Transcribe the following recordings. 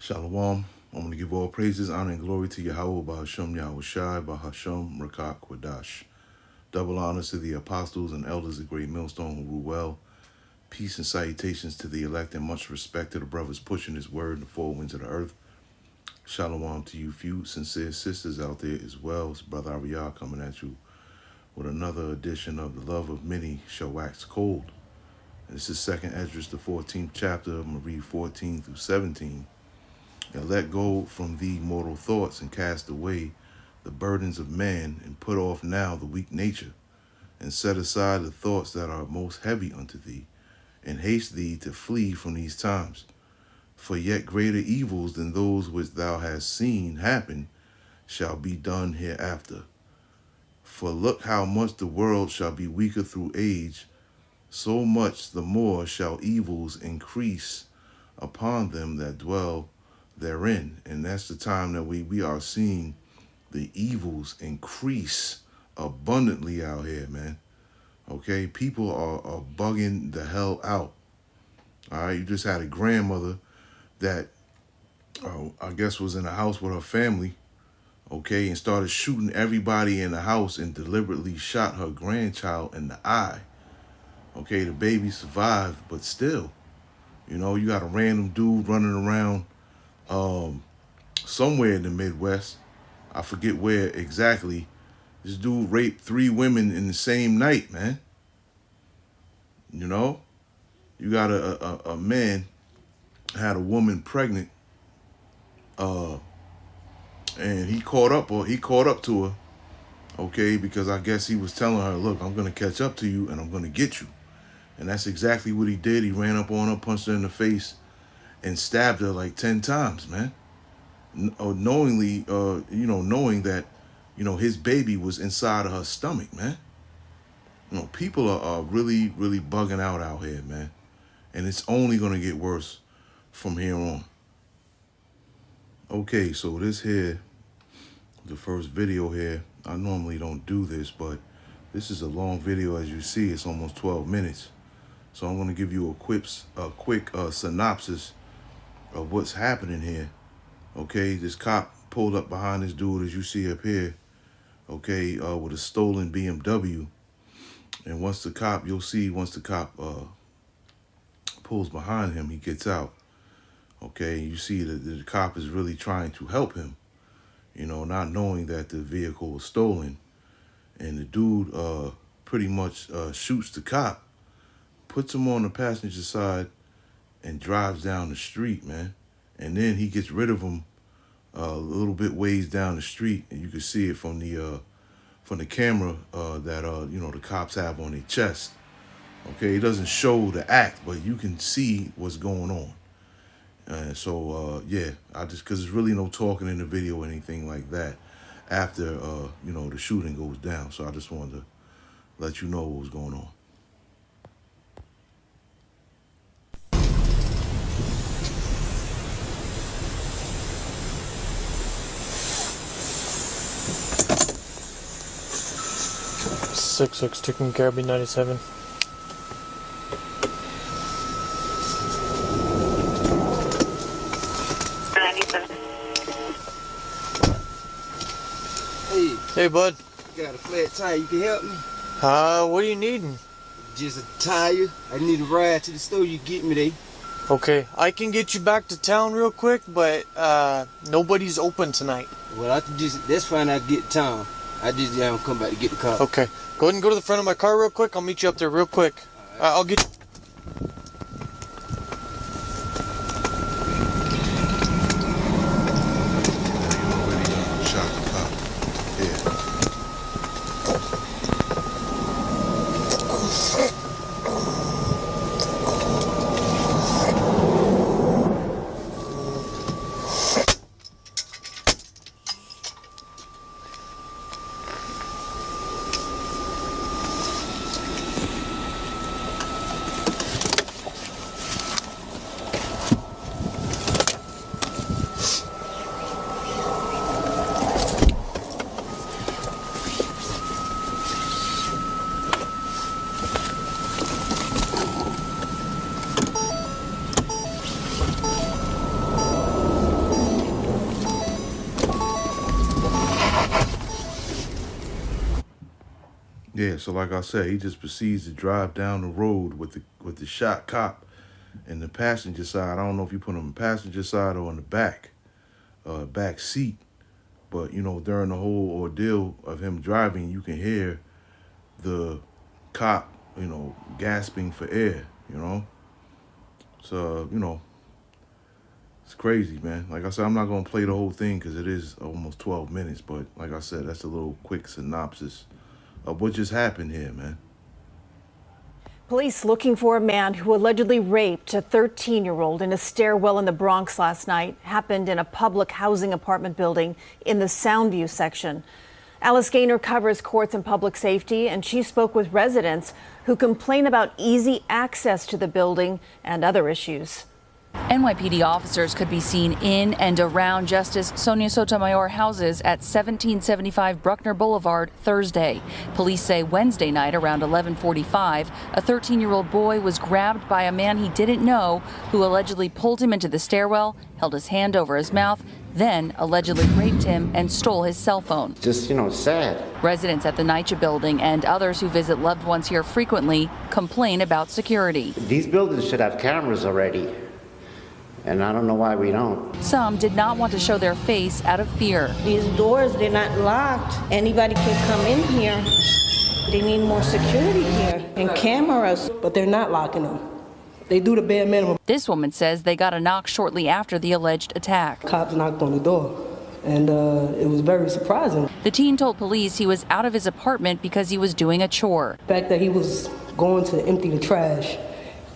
Shalom. I'm going to give all praises, honor, and glory to Yahweh, Bahasham Yahushai, Bahasham Rakak Wadash. Double honors to the apostles and elders of Great Millstone who rule well. Peace and salutations to the elect, and much respect to the brothers pushing his word in the four winds of the earth. Shalom to you few sincere sisters out there as well. It's Brother Ariyah coming at you with another edition of The Love of Many Shall Wax Cold. This is 2nd Esdras, the 14th chapter. I'm going to read 14 through 17. And let go from thee mortal thoughts, and cast away the burdens of man, and put off now the weak nature, and set aside the thoughts that are most heavy unto thee, and haste thee to flee from these times. For yet greater evils than those which thou hast seen happen shall be done hereafter. For look how much the world shall be weaker through age, so much the more shall evils increase upon them that dwell therein. And that's the time that we are seeing the evils increase abundantly out here, man. Okay, people are bugging the hell out. All right, you just had a grandmother that I guess was in a house with her family, okay, and started shooting everybody in the house and deliberately shot her grandchild in the eye. Okay, the baby survived, but still, you know, you got a random dude running around somewhere in the Midwest. I forget where exactly. This dude raped 3 women in the same night, man. You know, you got a man had a woman pregnant, and he caught up to her, okay, because I guess he was telling her, look, I'm gonna catch up to you and I'm gonna get you. And that's exactly what he did. He ran up on her, punched her in the face, and stabbed her like 10 times, man. Knowing that, his baby was inside of her stomach, man. People are really, really bugging out here, man. And it's only going to get worse from here on. Okay, so this here, the first video here, I normally don't do this, but this is a long video. As you see, it's almost 12 minutes. So I'm going to give you a quick synopsis of what's happening here. Okay, this cop pulled up behind this dude, as you see up here, okay, with a stolen BMW. And once the cop pulls behind him, he gets out. Okay, you see that the cop is really trying to help him, not knowing that the vehicle was stolen. And the dude pretty much shoots the cop, puts him on the passenger side, and drives down the street, man. And then he gets rid of him a little bit ways down the street, and you can see it from the camera that the cops have on their chest. Okay, it doesn't show the act, but you can see what's going on. And so yeah, because there's really no talking in the video or anything like that after the shooting goes down. So I just wanted to let you know what was going on. Six taking care of B97. Hey, bud. Got a flat tire. You can help me? What are you needing? Just a tire. I need a ride to the store. You get me there. Okay, I can get you back to town real quick, but nobody's open tonight. Well, that's fine. I get to town. I just come back to get the car. Okay, go ahead and go to the front of my car real quick. I'll meet you up there real quick. All right. I'll get. Shot the cop. Yeah. Yeah, so like I said, he just proceeds to drive down the road with the shot cop in the passenger side. I don't know if you put him on the passenger side or in the back seat. But, you know, during the whole ordeal of him driving, you can hear the cop, you know, gasping for air, you know. So, you know, it's crazy, man. Like I said, I'm not going to play the whole thing because it is almost 12 minutes. But like I said, that's a little quick synopsis of what just happened here, man. Police looking for a man who allegedly raped a 13-year-old in a stairwell in the Bronx last night. Happened in a public housing apartment building in the Soundview section. Alice Gaynor covers courts and public safety, and she spoke with residents who complain about easy access to the building and other issues. NYPD officers could be seen in and around Justice Sonia Sotomayor houses at 1775 Bruckner Boulevard Thursday. Police say Wednesday night around 11:45, a 13-year-old boy was grabbed by a man he didn't know who allegedly pulled him into the stairwell, held his hand over his mouth, then allegedly raped him and stole his cell phone. Just, sad. Residents at the Naziah building and others who visit loved ones here frequently complain about security. These buildings should have cameras already. And I don't know why we don't. Some did not want to show their face out of fear. These doors, they're not locked. Anybody can come in here. They need more security here and cameras. But they're not locking them. They do the bare minimum. This woman says they got a knock shortly after the alleged attack. Cops knocked on the door, and it was very surprising. The teen told police he was out of his apartment because he was doing a chore. The fact that he was going to empty the trash,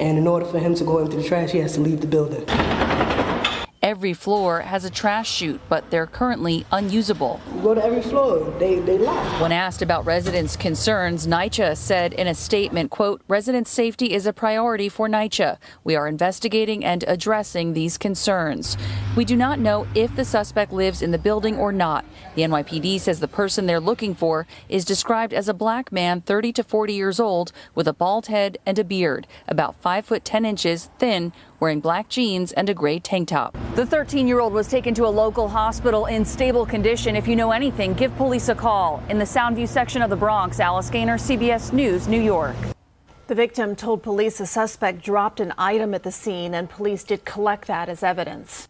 and in order for him to go empty the trash, he has to leave the building. Every floor has a trash chute, but they're currently unusable. You go to every floor, they lock. When asked about residents' concerns, Naziah said in a statement, quote, "Resident safety is a priority for Naziah. We are investigating and addressing these concerns. We do not know if the suspect lives in the building or not. The NYPD says the person they're looking for is described as a black man 30 to 40 years old with a bald head and a beard, about 5 foot 10 inches thin, wearing black jeans and a gray tank top." The 13-year-old was taken to a local hospital in stable condition. If you know anything, give police a call. In the Soundview section of the Bronx, Alice Gaynor, CBS News, New York. The victim told police a suspect dropped an item at the scene, and police did collect that as evidence.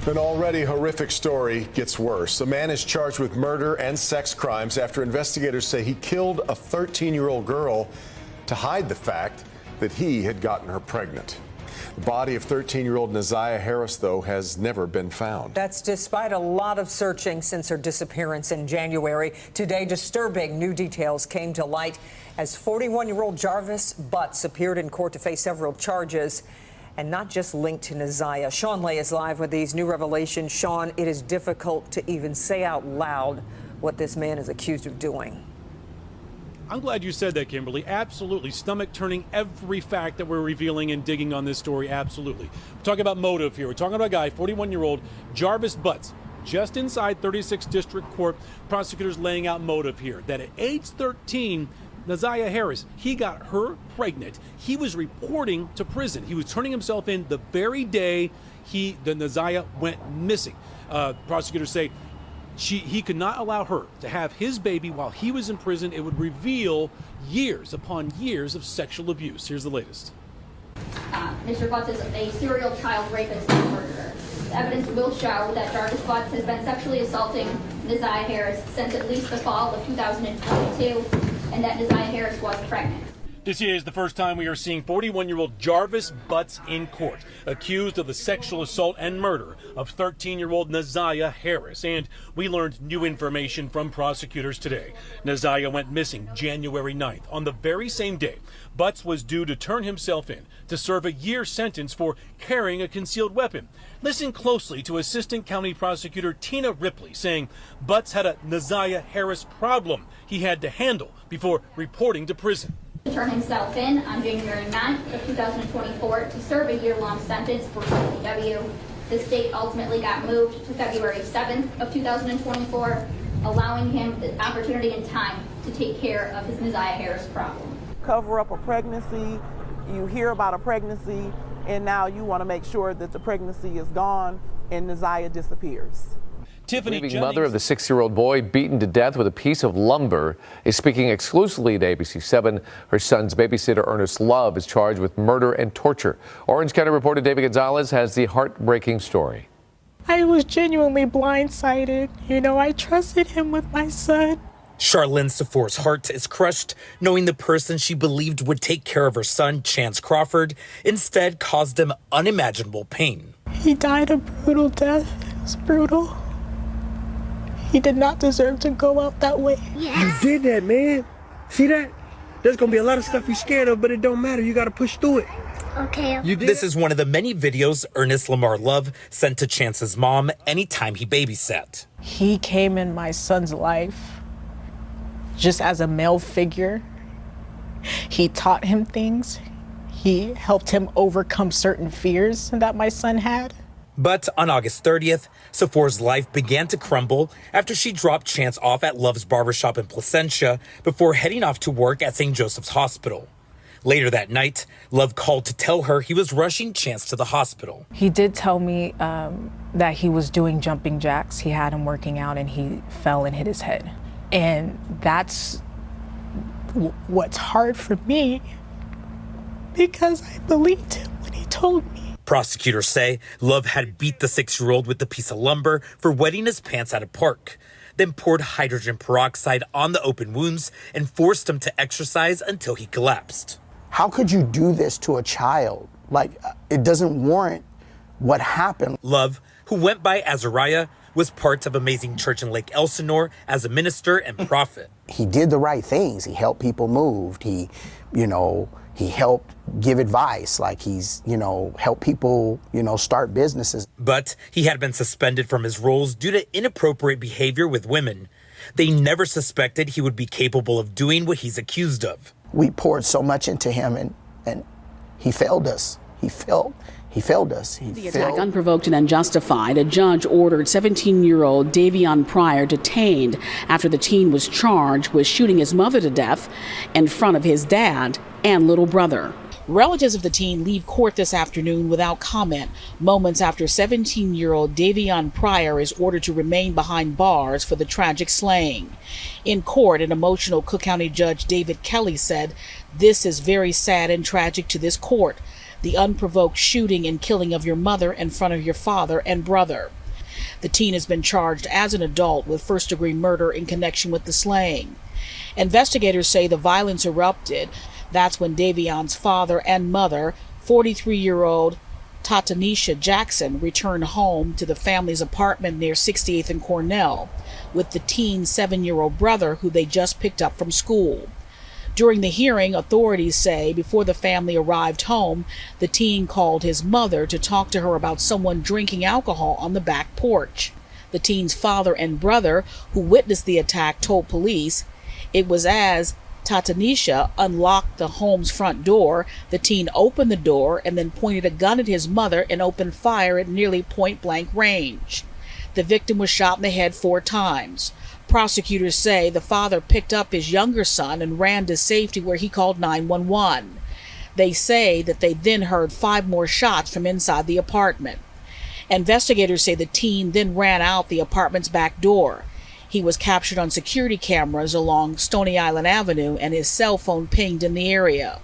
An already horrific story gets worse. A man is charged with murder and sex crimes after investigators say he killed a 13-year-old girl to hide the fact that he had gotten her pregnant. The body of 13-year-old Naziah Harris, though, has never been found. That's despite a lot of searching since her disappearance in January. Today, disturbing new details came to light as 41-year-old Jarvis Butts appeared in court to face several charges, and not just linked to Naziah. Sean Lay is live with these new revelations. Sean, it is difficult to even say out loud what this man is accused of doing. I'm glad you said that, Kimberly. Absolutely. Stomach turning, every fact that we're revealing and digging on this story. Absolutely. We're talking about motive here. We're talking about a guy, 41-year-old Jarvis Butts, just inside 36th District Court. Prosecutors laying out motive here. That at age 13, Naziah Harris, he got her pregnant. He was reporting to prison. He was turning himself in the very day the Naziah went missing. Prosecutors say he could not allow her to have his baby while he was in prison. It would reveal years upon years of sexual abuse. Here's the latest. Mr. Butts is a serial child rapist and murderer. The evidence will show that Jarvis Butts has been sexually assaulting Naziah Harris since at least the fall of 2022, and that Naziah Harris was pregnant. This is the first time we are seeing 41-year-old Jarvis Butts in court, accused of the sexual assault and murder of 13-year-old Naziah Harris. And we learned new information from prosecutors today. Naziah went missing January 9th. On the very same day, Butts was due to turn himself in to serve a year sentence for carrying a concealed weapon. Listen closely to Assistant County Prosecutor Tina Ripley saying Butts had a Naziah Harris problem he had to handle before reporting to prison. To turn himself in on January 9th of 2024 to serve a year-long sentence for CCW. This date ultimately got moved to February 7th of 2024, allowing him the opportunity and time to take care of his Naziah Harris problem. Cover up a pregnancy, you hear about a pregnancy, and now you want to make sure that the pregnancy is gone and Naziah disappears. Tiffany The mother of the 6-year-old boy beaten to death with a piece of lumber is speaking exclusively to ABC7. Her son's babysitter, Ernest Love, is charged with murder and torture. Orange County reporter David Gonzalez has the heartbreaking story. I was genuinely blindsided. I trusted him with my son. Charlene Safour's heart is crushed knowing the person she believed would take care of her son, Chance Crawford, instead caused him unimaginable pain. He died a brutal death. It was brutal. He did not deserve to go out that way. Yes. You did that, man. See that? There's going to be a lot of stuff you're scared of, but it don't matter. You got to push through it. Okay. This is one of the many videos Ernest Lamar Love sent to Chance's mom anytime he babysat. He came in my son's life just as a male figure. He taught him things. He helped him overcome certain fears that my son had. But on August 30th, Safour's life began to crumble after she dropped Chance off at Love's barbershop in Placentia before heading off to work at St. Joseph's Hospital. Later that night, Love called to tell her he was rushing Chance to the hospital. He did tell me that he was doing jumping jacks. He had him working out and he fell and hit his head. And that's what's hard for me because I believed him when he told me. Prosecutors say Love had beat the 6-year-old with a piece of lumber for wetting his pants at a park, then poured hydrogen peroxide on the open wounds and forced him to exercise until he collapsed. How could you do this to a child? It doesn't warrant what happened. Love, who went by Azariah, was part of Amazing Church in Lake Elsinore as a minister and prophet. He did the right things. He helped people move. He helped give advice, he's helped people, start businesses. But he had been suspended from his roles due to inappropriate behavior with women. They never suspected he would be capable of doing what he's accused of. We poured so much into him and he failed us. He failed us. The attack unprovoked and unjustified. A judge ordered 17-year-old Davion Pryor detained after the teen was charged with shooting his mother to death in front of his dad and little brother. Relatives of the teen leave court this afternoon without comment, moments after 17-year-old Davion Pryor is ordered to remain behind bars for the tragic slaying. In court, an emotional Cook County Judge David Kelly said, "This is very sad and tragic to this court. The unprovoked shooting and killing of your mother in front of your father and brother." The teen has been charged as an adult with first-degree murder in connection with the slaying. Investigators say the violence erupted. That's when Davion's father and mother, 43-year-old Tatanisha Jackson, returned home to the family's apartment near 68th and Cornell with the teen's 7-year-old brother, who they just picked up from school. During the hearing, authorities say before the family arrived home, the teen called his mother to talk to her about someone drinking alcohol on the back porch. The teen's father and brother, who witnessed the attack, told police it was as Tatanisha unlocked the home's front door, the teen opened the door and then pointed a gun at his mother and opened fire at nearly point-blank range. The victim was shot in the head 4 times. Prosecutors say the father picked up his younger son and ran to safety where he called 911. They say that they then heard 5 more shots from inside the apartment. Investigators say the teen then ran out the apartment's back door. He was captured on security cameras along Stony Island Avenue and his cell phone pinged in the area.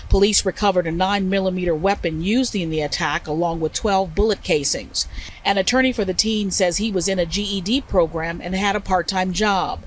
Police recovered a 9mm weapon used in the attack along with 12 bullet casings. An attorney for the teen says he was in a GED program and had a part-time job.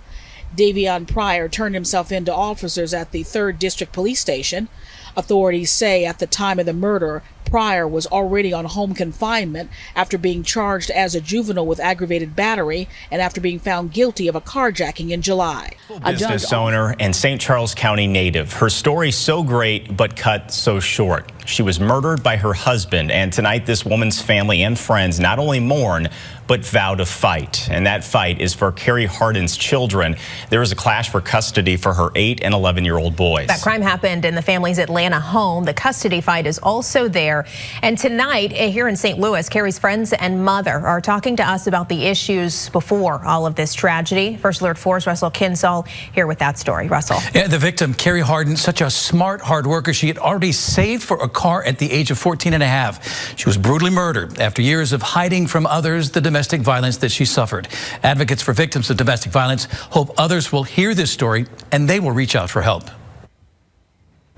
Davion Pryor turned himself in to officers at the 3rd District Police Station. Authorities say at the time of the murder, Pryor was already on home confinement after being charged as a juvenile with aggravated battery and after being found guilty of a carjacking in July. Business owner and St. Charles County native. Her story so great, but cut so short. She was murdered by her husband, and tonight this woman's family and friends not only mourn, but vow to fight. And that fight is for Carrie Hardin's children. There is a clash for custody for her 8 and 11-year-old boys. That crime happened in the family's Atlanta home. The custody fight is also there. And tonight, here in St. Louis, Carrie's friends and mother are talking to us about the issues before all of this tragedy. First Alert 4's Russell Kinsall here with that story. Russell. Yeah, the victim, Carrie Hardin, such a smart, hard worker. She had already saved for a car at the age of 14 and a half. She was brutally murdered after years of hiding from others the domestic violence that she suffered. Advocates for victims of domestic violence hope others will hear this story and they will reach out for help.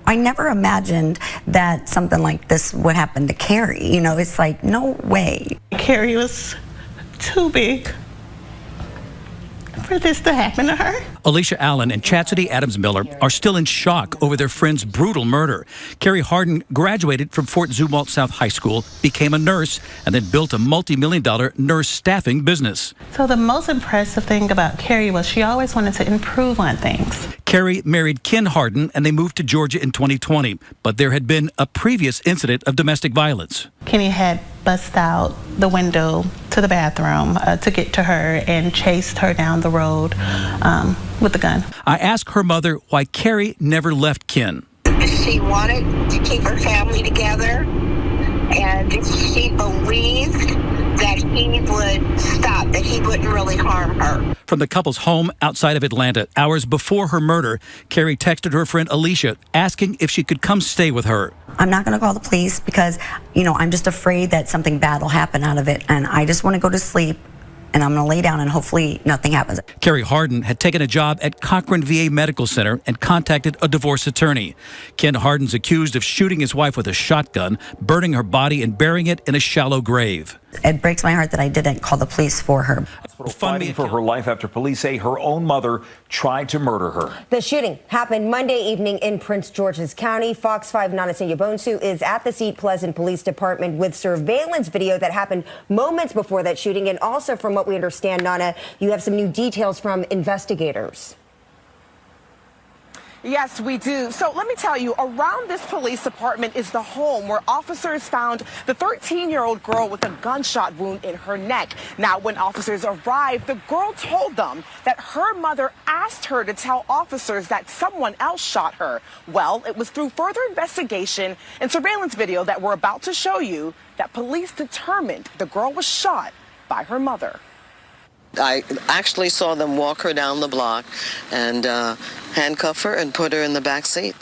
I never imagined that something like this would happen to Carrie. You know, it's like, no way. Carrie was too big for this to happen to her. Alicia Allen and Chastity Adams Miller are still in shock over their friend's brutal murder. Carrie Harden graduated from Fort Zumwalt South High School, became a nurse, and then built a multi-million-dollar nurse staffing business. So the most impressive thing about Carrie was she always wanted to improve on things. Carrie married Ken Harden and they moved to Georgia in 2020, but there had been a previous incident of domestic violence. Kenny had bust out the window to the bathroom to get to her and chased her down the road with a gun. I asked her mother why Carrie never left Ken. She wanted to keep her family together, and she believed that he would stop, that he wouldn't really harm her. From the couple's home outside of Atlanta, hours before her murder, Carrie texted her friend Alicia asking if she could come stay with her. I'm not going to call the police because, you know, I'm just afraid that something bad will happen out of it. And I just want to go to sleep. And I'm going to lay down and hopefully nothing happens. Carrie Harden had taken a job at Cochran VA Medical Center and contacted a divorce attorney. Ken Harden's accused of shooting his wife with a shotgun, burning her body and burying it in a shallow grave. It breaks my heart that I didn't call the police for her. Fighting for her life after police say her own mother tried to murder her. The shooting happened Monday evening in Prince George's County. Fox 5 Naziah Bonsu is at the Seat Pleasant Police Department with surveillance video that happened moments before that shooting. And also, from what we understand, Nana, you have some new details from investigators. Yes, we do. So let me tell you, around this police department is the home where officers found the 13-year-old girl with a gunshot wound in her neck. Now, when officers arrived, the girl told them that her mother asked her to tell officers that someone else shot her. Well, it was through further investigation and surveillance video that we're about to show you that police determined the girl was shot by her mother. I actually saw them walk her down the block and handcuff her and put her in the back seat.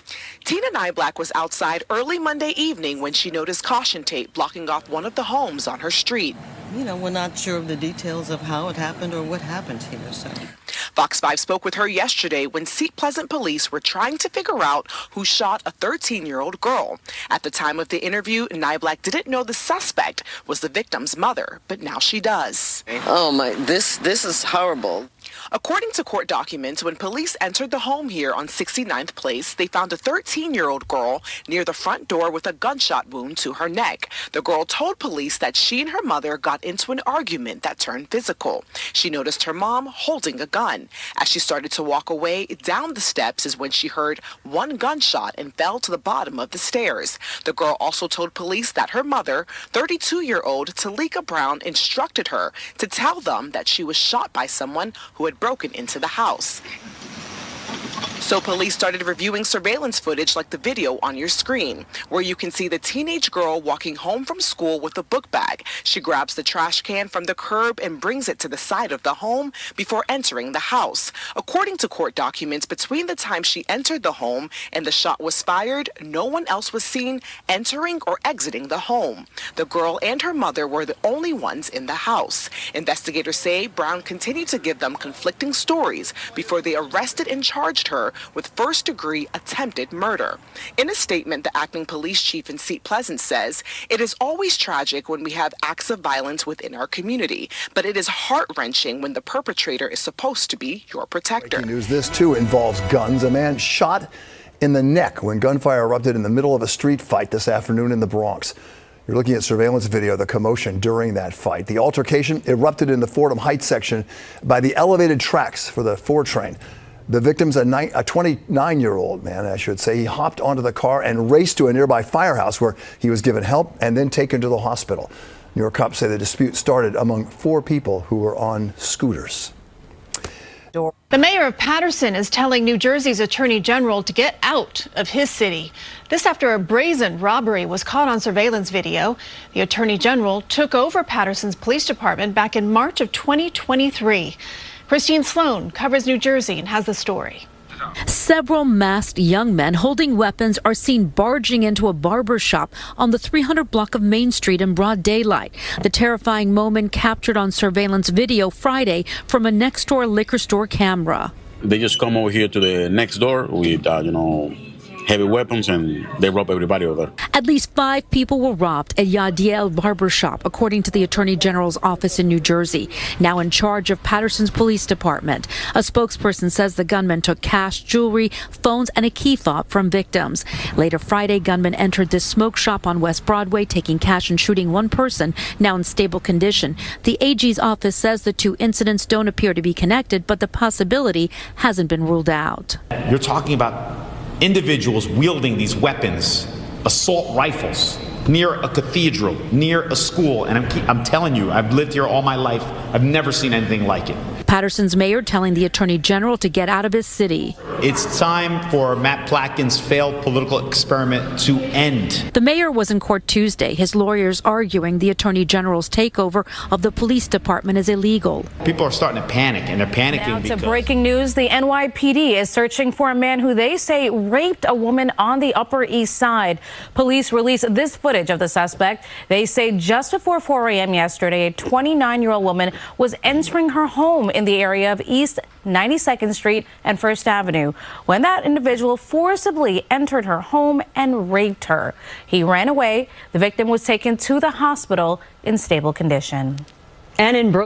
Tina Nyblack was outside early Monday evening when she noticed caution tape blocking off one of the homes on her street. You know, we're not sure of the details of how it happened or what happened here, so. Fox 5 spoke with her yesterday when Seat Pleasant police were trying to figure out who shot a 13-year-old girl. At the time of the interview, Nyblack didn't know the suspect was the victim's mother, but now she does. Oh my, this is horrible. According to court documents, when police entered the home here on 69th Place, they found a 13-year-old girl near the front door with a gunshot wound to her neck. The girl told police that she and her mother got into an argument that turned physical. She noticed her mom holding a gun. As she started to walk away down the steps is when she heard one gunshot and fell to the bottom of the stairs. The girl also told police that her mother, 32-year-old Talika Brown, instructed her to tell them that she was shot by someone who had broken into the house. So police started reviewing surveillance footage like the video on your screen, where you can see the teenage girl walking home from school with a book bag. She grabs the trash can from the curb and brings it to the side of the home before entering the house. According to court documents, between the time she entered the home and the shot was fired, no one else was seen entering or exiting the home. The girl and her mother were the only ones in the house. Investigators say Brown continued to give them conflicting stories before they arrested and charged her with first-degree attempted murder. In a statement, the acting police chief in Seat Pleasant says, "It is always tragic when we have acts of violence within our community, but it is heart-wrenching when the perpetrator is supposed to be your protector." Breaking news, this too involves guns. A man shot in the neck when gunfire erupted in the middle of a street fight this afternoon in the Bronx. You're looking at surveillance video of the commotion during that fight. The altercation erupted in the Fordham Heights section by the elevated tracks for the 4 train. The victim's a 29-year-old man, I should say. He hopped onto the car and raced to a nearby firehouse where he was given help and then taken to the hospital. New York cops say the dispute started among 4 people who were on scooters. The mayor of Paterson is telling New Jersey's attorney general to get out of his city. This after a brazen robbery was caught on surveillance video. The attorney general took over Paterson's police department back in March of 2023. Christine Sloan covers New Jersey and has the story. Several masked young men holding weapons are seen barging into a barber shop on the 300 block of Main Street in broad daylight. The terrifying moment captured on surveillance video Friday from a next-door liquor store camera. They just come over here to the next door with, heavy weapons, and they rob everybody over there. At least 5 people were robbed at Yadiel Barbershop, according to the Attorney General's office in New Jersey, now in charge of Patterson's police department. A spokesperson says the gunman took cash, jewelry, phones, and a key fob from victims. Later Friday, gunmen entered this smoke shop on West Broadway, taking cash and shooting one person, now in stable condition. The AG's office says the 2 incidents don't appear to be connected, but the possibility hasn't been ruled out. You're talking about individuals wielding these weapons, assault rifles, near a cathedral, near a school, and I'm telling you, I've lived here all my life. I've never seen anything like it. Patterson's mayor telling the Attorney General to get out of his city. It's time for Matt Plotkin's failed political experiment to end. The mayor was in court Tuesday, his lawyers arguing the Attorney General's takeover of the police department is illegal. People are starting to panic, and they're panicking Now because... to breaking news, the NYPD is searching for a man who they say raped a woman on the Upper East Side. Police released this footage of the suspect. They say just before 4 a.m. yesterday, a 29-year-old woman was entering her home in the area of East 92nd Street and First Avenue when that individual forcibly entered her home and raped her. He ran away. The victim was taken to the hospital in stable condition. And in Brooklyn.